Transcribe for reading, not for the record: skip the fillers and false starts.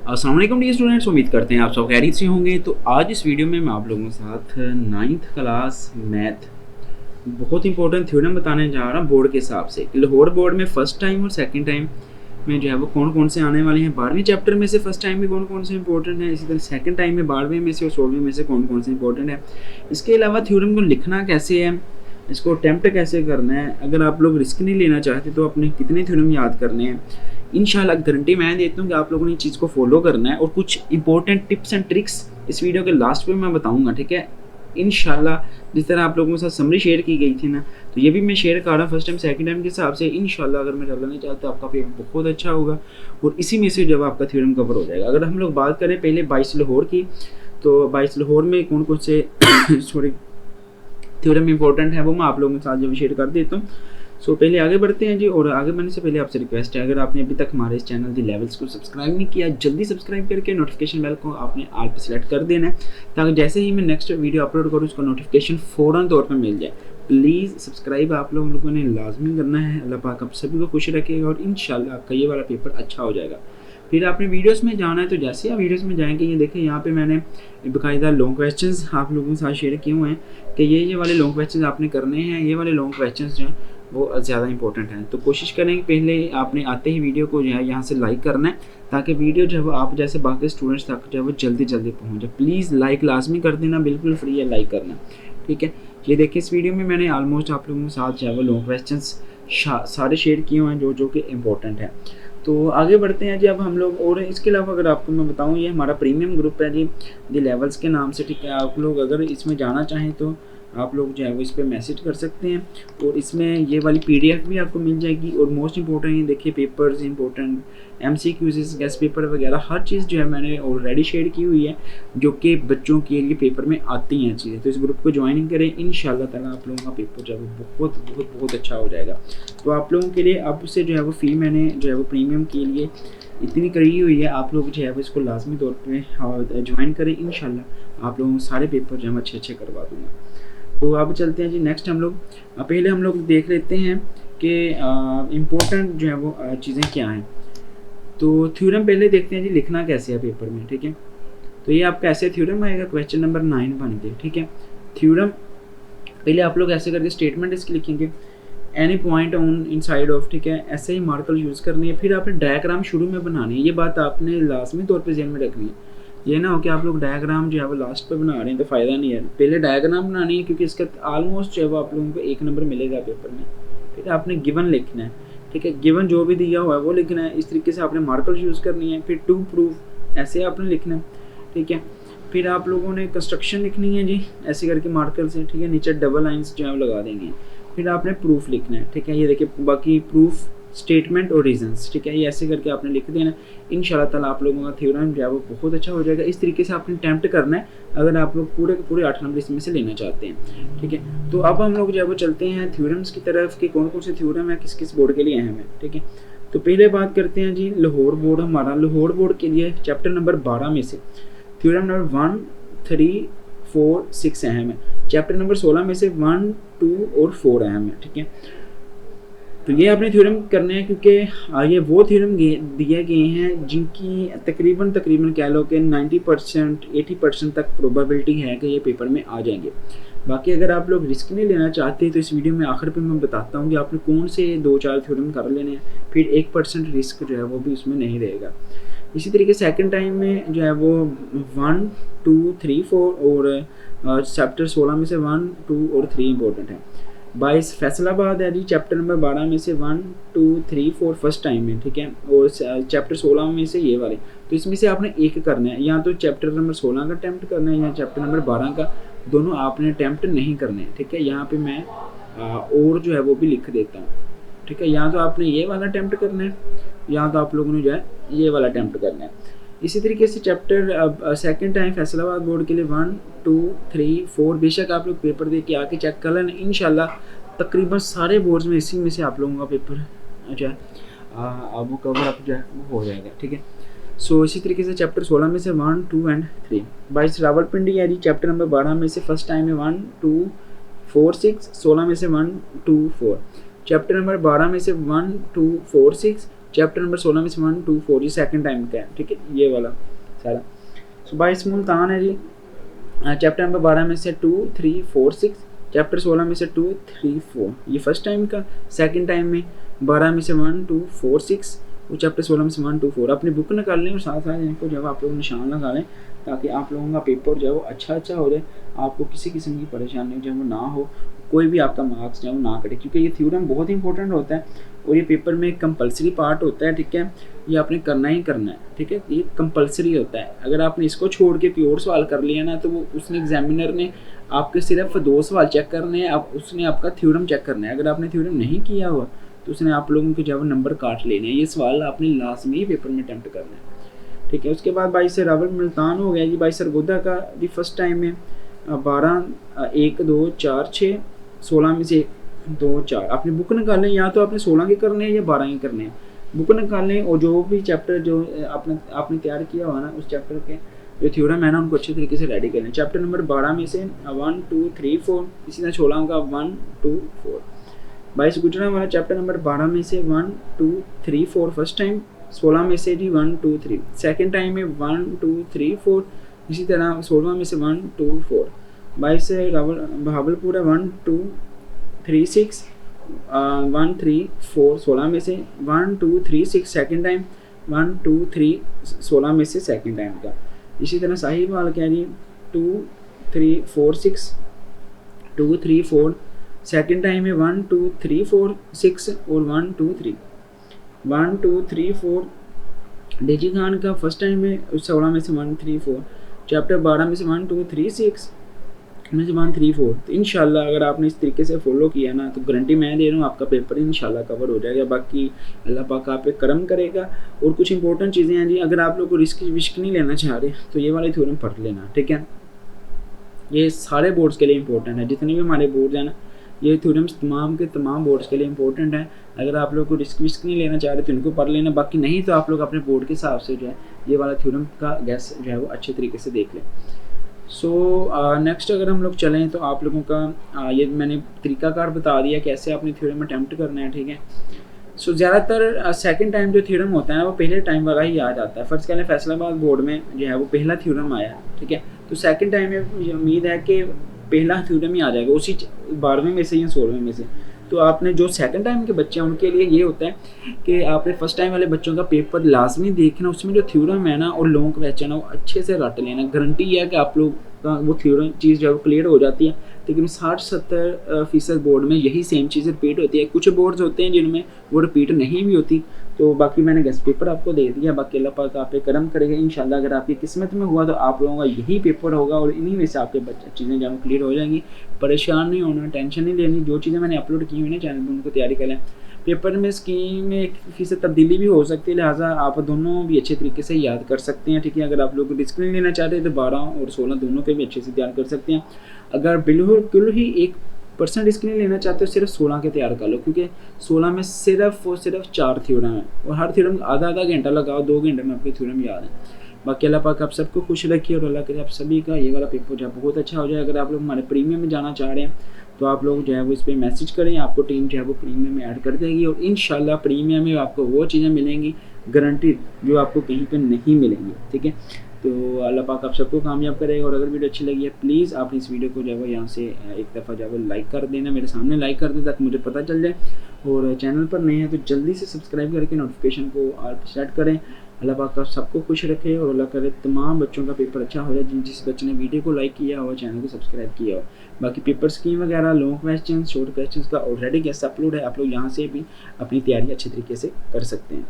अस्सलाम वालेकुम dear students, उम्मीद करते हैं आप सब खैरियत से होंगे। तो आज इस वीडियो में मैं आप लोगों के साथ 9th क्लास मैथ बहुत इंपॉर्टेंट थ्योरम बताने जा रहा हूँ बोर्ड के हिसाब से। लाहौर बोर्ड में फ़र्स्ट टाइम और सेकंड टाइम में जो है वो कौन कौन से आने वाले हैं। 12वें चैप्टर में से फ़र्स्ट टाइम में कौन कौन से इंपॉर्टेंट है, इसी तरह सेकंड टाइम में 12वें में से और 16वें में से कौन कौन से इंपॉर्टेंट है। इसके अलावा थ्योरम को लिखना कैसे है, इसको अटैम्प्ट कैसे करना है, अगर आप लोग रिस्क नहीं लेना चाहते तो अपने कितने थ्योरम याद करने हैं। इंशाल्लाह गारंटी मैं देता हूँ कि आप लोगों ने इस चीज़ को फॉलो करना है और कुछ इंपॉर्टेंट टिप्स एंड ट्रिक्स इस वीडियो के लास्ट में मैं बताऊँगा, ठीक है। इंशाल्लाह जिस तरह आप लोगों के साथ समरी शेयर की गई थी ना, तो ये भी मैं शेयर कर रहा हूँ फर्स्ट टाइम सेकंड टाइम के हिसाब से। इंशाल्लाह अगर मैं डरना नहीं चाहता आपका पेपर बहुत अच्छा होगा और इसी में से जब आपका थ्योरम कवर हो जाएगा। अगर हम लोग बात करें पहले 22 लाहौर की, तो 22 लाहौर में कौन कौन से सॉरी थ्योरम इंपॉर्टेंट है वो मैं आप लोगों के साथ जो शेयर कर देता हूँ। सो पहले आगे बढ़ते हैं जी। और आगे बढ़ने से पहले आपसे रिक्वेस्ट है, अगर आपने अभी तक हमारे इस चैनल दी लेवल्स को सब्सक्राइब नहीं किया, जल्दी सब्सक्राइब करके नोटिफिकेशन बेल को आपने ऑल पे सेलेक्ट कर देना है, ताकि जैसे ही मैं नेक्स्ट वीडियो अपलोड करूँ उसका नोटिफिकेशन फ़ौरन तौर पर मिल जाए। प्लीज़ सब्सक्राइब आप लोगों ने लाजमी करना है। अल्लाह पाक आप सभी को खुश रखेगा और इंशाल्लाह आपका ये वाला पेपर अच्छा हो जाएगा। फिर आपने वीडियोस में जाना है, तो जैसे आप वीडियोस में जाएंगे ये देखें यहाँ पे मैंने बाकायदा लॉन्ग क्वेश्चंस आप लोगों के साथ शेयर किए हुए हैं कि ये वाले लॉन्ग क्वेश्चंस आपने करने हैं। ये वाले लॉन्ग क्वेश्चंस जो हैं वो ज़्यादा इंपॉर्टेंट हैं, तो कोशिश करें पहले आपने आते ही वीडियो को जो है यहाँ से लाइक करना है, ताकि वीडियो जो है आप जैसे बाकी स्टूडेंट्स तक जो है वो जल्दी जल्दी पहुँच जाए। प्लीज़ लाइक लाजमी कर देना, बिल्कुल फ्री है लाइक करना, ठीक है। ये देखिए इस वीडियो में मैंने ऑलमोस्ट आप लोगों के साथ जो है वो लॉन्ग क्वेश्चंस सारे शेयर किए हुए हैं जो कि इम्पोर्टेंट है। तो आगे बढ़ते हैं जी अब हम लोग। और इसके अलावा अगर आपको मैं बताऊं, ये हमारा प्रीमियम ग्रुप है जी दी लेवल्स के नाम से, ठीक है। आप लोग अगर इसमें जाना चाहें तो आप लोग जो है वो इस पर मैसेज कर सकते हैं और इसमें ये वाली पीडीएफ भी आपको मिल जाएगी। और मोस्ट इंपॉर्टेंट ये देखिए papers important, MCQs, guest paper वगैरह हर चीज़ जो है मैंने ऑलरेडी शेयर की हुई है, जो कि बच्चों के लिए पेपर में आती हैं चीज़ें। तो इस ग्रुप को ज्वाइन करें, इंशाल्लाह ताला आप लोगों का पेपर जो है वो बहुत बहुत बहुत अच्छा हो जाएगा। तो आप लोगों के लिए अब से जो है वो फ़ी मैंने जो है वो प्रीमियम के लिए इतनी करी हुई है, आप लोग जो है वो इसको लाजमी तौर पर ज्वाइन करें। इंशाल्लाह आप लोगों को सारे पेपर जो है अच्छे अच्छे करवा दूँगा। तो अब चलते हैं जी नेक्स्ट हम लोग। पहले हम लोग देख लेते हैं कि इम्पोर्टेंट जो है वो चीज़ें क्या हैं। तो थ्योरम पहले देखते हैं जी लिखना कैसे है पेपर में, ठीक है। तो ये आपका ऐसे थ्योरम आएगा, क्वेश्चन नंबर 9 बन के, ठीक है। थ्योरम पहले आप लोग ऐसे करके स्टेटमेंट इसकी लिखेंगे, any point on in side of, ठीक है। ऐसे ही मार्कर यूज़ करनी है। फिर आपने डायग्राम शुरू में बनानी है, ये बात आपने लाजमी तौर पर ध्यान में रखनी है। ये ना हो कि आप लोग डायग्राम जो है वो लास्ट पे बना रहे हैं तो फ़ायदा नहीं है। पहले डायग्राम बनानी है, क्योंकि इसका ऑलमोस्ट जो है वो आप लोगों को 1 नंबर मिलेगा पेपर में। फिर आपने गिवन लिखना है, ठीक है। गिवन जो भी दिया हुआ है वो लिखना है। इस तरीके से आपने मार्कर यूज़ करनी है। फिर टू प्रूफ ऐसे आपने लिखना है, ठीक है। फिर आप लोगों ने कंस्ट्रक्शन लिखनी है जी, ऐसे करके मार्कर से, ठीक है। नीचे डबल लाइन्स जो है वो लगा देंगे। फिर आपने प्रूफ लिखना है, ठीक है। ये देखिए बाकी प्रूफ, स्टेटमेंट और रीजंस, ठीक है। ये ऐसे करके आपने लिख देना। इंशाल्लाह ताला आप लोगों का थ्योरम जो है वो बहुत अच्छा हो जाएगा। इस तरीके से आपने अटेम्प्ट करना है अगर आप लोग पूरे के पूरे 8 नंबर इसमें से लेना चाहते हैं, ठीक है। तो अब हम लोग जो है वो चलते हैं थ्योरम्स की तरफ कि कौन कौन से थ्योरम है किस किस बोर्ड के लिए अहम है, ठीक है। तो पहले बात करते हैं जी लाहौर बोर्ड। हमारा लाहौर बोर्ड के लिए चैप्टर नंबर 12 में से थ्योरम नंबर 1, 3, 4, 6 अहम है। चैप्टर नंबर 16 में से 1, 2 और 4 अहम है, ठीक है। तो ये आपने थ्योरम करने हैं, क्योंकि ये वो थ्योरम दिए गए हैं जिनकी तकरीबन कह लो कि 90% 80% तक प्रोबेबिलिटी है कि ये पेपर में आ जाएंगे। बाकी अगर आप लोग रिस्क नहीं लेना चाहते तो इस वीडियो में आखिर पे मैं बताता हूँ कि आपने कौन से 2-4 थ्योरम कर लेने हैं, फिर 1% रिस्क जो है वो भी उसमें नहीं रहेगा। इसी तरीके सेकंड टाइम में जो है वो 1, 2, 3, 4 और चैप्टर 16 में से 1, 2 और 3 इंपॉर्टेंट है। 22 फैसलाबाद है जी, चैप्टर नंबर 12 में से 1, 2, 3, 4 फर्स्ट टाइम में, ठीक है। और चैप्टर 16 में से ये वाले, तो इसमें से आपने एक करना है। या तो चैप्टर नंबर 16 का अटैम्प्ट करना है या चैप्टर नंबर 12 का, दोनों आपने अटैम्प्ट नहीं करने हैं, ठीक है। यहाँ पे मैं और जो है वो भी लिख देता हूँ, ठीक है। या तो आपने ये वाला अटैम्प्ट करना है या तो आप लोगों ने जो है ये वाला अटैम्प्ट करना है। इसी तरीके से chapter second time Faisalabad board के लिए 1, 2, 3, 4 बेशक आप लोग पेपर दे के आके चेक कर लें। इंशाल्लाह तकरीबन सारे बोर्ड्स में इसी में से आप लोगों का पेपर जो है अब कवर अप जो है वो हो जाएगा, ठीक है। सो इसी तरीके से चैप्टर 16 में से 1, 2 एंड 3। 22 रावलपिंडी है जी, चैप्टर नंबर 12 में से फर्स्ट टाइम में 1, 2, 4, 6, 16 में से 1, 2, 4। चैप्टर नंबर 12 में से 1, 2, 4, 6 चैप्टर नंबर 16 में से 1 2 4 ये सेकंड टाइम का है, ठीक है, ये वाला सारा। सो बाईस मुल्तान है जी, चैप्टर नंबर 12 में से 2 3 4 6, चैप्टर 16 में से 2 3 4 ये फर्स्ट टाइम का। सेकंड टाइम में 12 में से 1 2 4 6 और चैप्टर 16 में से 1 2 4। अपनी बुक निकाल लें और साथ साथ इनको जब आप लोग निशान लगा लें ताकि आप लोगों का पेपर जो है वो अच्छा हो जाए, आपको किसी किस्म की परेशानी जो है वो ना हो, कोई भी आपका मार्क्स जो है वो ना कटे, क्योंकि ये थ्योरम बहुत इंपॉर्टेंट होता है और ये पेपर में कंपलसरी पार्ट होता है, ठीक है, ये आपने करना ही करना है, ठीक है, ये कंपलसरी होता है। अगर आपने इसको छोड़ के कोई और सवाल कर लिया ना तो वो उसने एग्जामिनर ने आपके सिर्फ 2 सवाल चेक करने हैं, आप उसने आपका थ्योरम चेक करना है। अगर आपने थ्योरम नहीं किया हुआ तो उसने आप लोगों के जब नंबर काट लेने हैं। ये सवाल आपने लाजमी ही पेपर में अटैम्प्ट करना है, ठीक है। उसके बाद 22 से रावल मुल्तान हो गया जी। 22 सरगोदा का भी फर्स्ट टाइम में 12 1 2 4 6 16 में से 2 4। आपने बुक निकालें, या तो आपने 16 के करने हैं या 12 के करने हैं। बुक निकालें और जो भी चैप्टर जो आपने तैयार किया हुआ ना उस चैप्टर के जो थ्योरम है ना उनको अच्छे तरीके से रेडी कर लें। चैप्टर नंबर 12 में से 1 2 3 4, इसी तरह 16 का 1 2 4। 22 गुजरा वाला चैप्टर नंबर 12 में से 1 2 3 4 फर्स्ट टाइम, 16 में से जी 1 2 3 सेकेंड टाइम में 1 2 3 4, इसी तरह 16 में से 1 2 4। 22 से बहावलपुर है 1 2 3 6 1 3 4, 16 में से 1 2 3 6 सेकेंड टाइम, 1 2 3 16 में से सेकेंड टाइम का। इसी तरह साहिवाल क्या जी 2 3 4 6 2 3 4 सेकेंड टाइम में 1 2 3 4 6 और 1 2 3 1 2 3 4। डेजी खान का फर्स्ट टाइम में 16 में से 1 3 4, चैप्टर 12 में से 1 2 3 6 में से 1 3 4। तो इंशाल्लाह अगर आपने इस तरीके से फॉलो किया ना तो गारंटी मैं दे रहा हूँ आपका पेपर इंशाल्लाह कवर हो जाएगा। बाकी अल्लाह पाक आप पे करम करेगा। और कुछ इंपॉर्टेंट चीज़ें हैं जी, अगर आप लोग को रिस्क नहीं लेना चाह रहे तो ये वाले थ्योरम पढ़ लेना, ठीक है। ये सारे बोर्ड्स के लिए इंपॉर्टेंट है, जितने भी हमारे बोर्ड हैं ना ये थ्योरम्स तमाम के तमाम बोर्ड्स के लिए इंपॉर्टेंट है। अगर आप लोग को रिस्क नहीं लेना चाह रहे तो इनको पढ़ लेना, बाकी नहीं तो आप लोग अपने बोर्ड के हिसाब से जो है ये वाला थ्योरम का गैस जो है वो अच्छे तरीके से देख लें। सो नेक्स्ट अगर हम लोग चलें तो आप लोगों का ये मैंने तरीकाकार बता दिया कैसे आपने थ्योरम अटैम्प्ट करना है, ठीक है। सो ज़्यादातर सेकंड टाइम जो थ्योरम होता है ना वो पहले टाइम वाला ही याद आता है। फ़र्ज़ करें फैसलाबाद बोर्ड में जो है वो पहला थ्योरम आया, ठीक है, तो सेकंड टाइम में मुझे उम्मीद है कि पहला थ्योरम ही आ जाएगा उसी 12वें में से या 16वें में से। तो आपने जो सेकंड टाइम के बच्चे हैं उनके लिए ये होता है कि आपने फर्स्ट टाइम वाले बच्चों का पेपर लाजमी देखना, उसमें जो थ्योरम है ना और लॉन्ग क्वेश्चन है वो अच्छे से रट लेना। गारंटी है कि आप लोग का वो थ्योरम चीज़ जो है वो क्लियर हो जाती है। लेकिन 60-70% बोर्ड में यही सेम चीज़ रिपीट होती है। कुछ बोर्ड्स होते हैं जिनमें वो रिपीट नहीं भी होती। तो बाकी मैंने गेस्ट पेपर आपको दे दिया, बाकी अल्लाह पाक आप पे करम करेगा इंशाल्लाह। अगर आपकी किस्मत में हुआ तो आप लोगों का यही पेपर होगा और इन्हीं में से आपके बच्चे चीज़ें जो क्लियर हो जाएंगी। परेशान नहीं होना, टेंशन नहीं लेनी। जो चीज़ें मैंने अपलोड की हुई ना चैनल पर उनको तैयारी कर लें। पेपर में स्कीम में 1% तब्दीली भी हो सकती है, लिहाजा आप दोनों भी अच्छे तरीके से याद कर सकते हैं, ठीक है। अगर आप लोग रिस्क नहीं लेना चाहते हैं तो 12 और 16 दोनों के भी अच्छे से तैयार कर सकते हैं। अगर बिल्कुल ही 1% रिस्क नहीं लेना चाहते हो सिर्फ 16 के तैयार कर लो, क्योंकि 16 में सिर्फ 4 थ्योरम है और हर थ्योरम आधा घंटा लगाओ, 2 घंटे में आपके थ्योरम याद है। बाकी अल्लाह पाक आप सबको खुश रखिए और अल्लाह करे आप सभी का ये वाला पेपर जो है बहुत अच्छा हो जाए। अगर आप लोग हमारे प्रीमियम में जाना चाह रहे हैं तो आप लोग जो है वो इस पर मैसेज करें, आपको टीम जो है वो प्रीमियम में ऐड कर देगी और इंशाल्लाह प्रीमियम में आपको वो चीज़ें मिलेंगी गारंटीड जो आपको कहीं पर नहीं मिलेंगी, ठीक है। तो अल्लाह पाक आप सबको कामयाब करेगा। और अगर वीडियो अच्छी लगी है प्लीज़ आप इस वीडियो को जो है यहाँ से एक दफ़ा जो है लाइक कर देना, मेरे सामने लाइक कर दें ताकि मुझे पता चल जाए। और चैनल पर नए हैं तो जल्दी से सब्सक्राइब करके नोटिफिकेशन को आप सेट करें। अल्लाह पाक आप सबको खुश रखे और अल्लाह करे तमाम बच्चों का पेपर अच्छा हो जाए जिस बच्चे ने वीडियो को लाइक किया हो, चैनल को सब्सक्राइब किया हो। बाकी पेपर स्कीम वगैरह, लॉन्ग क्वेश्चन, शॉर्ट क्वेश्चन का ऑलरेडी गेस्ट अपलोड है, आप लोग यहाँ से भी अपनी तैयारी अच्छे तरीके से कर सकते हैं।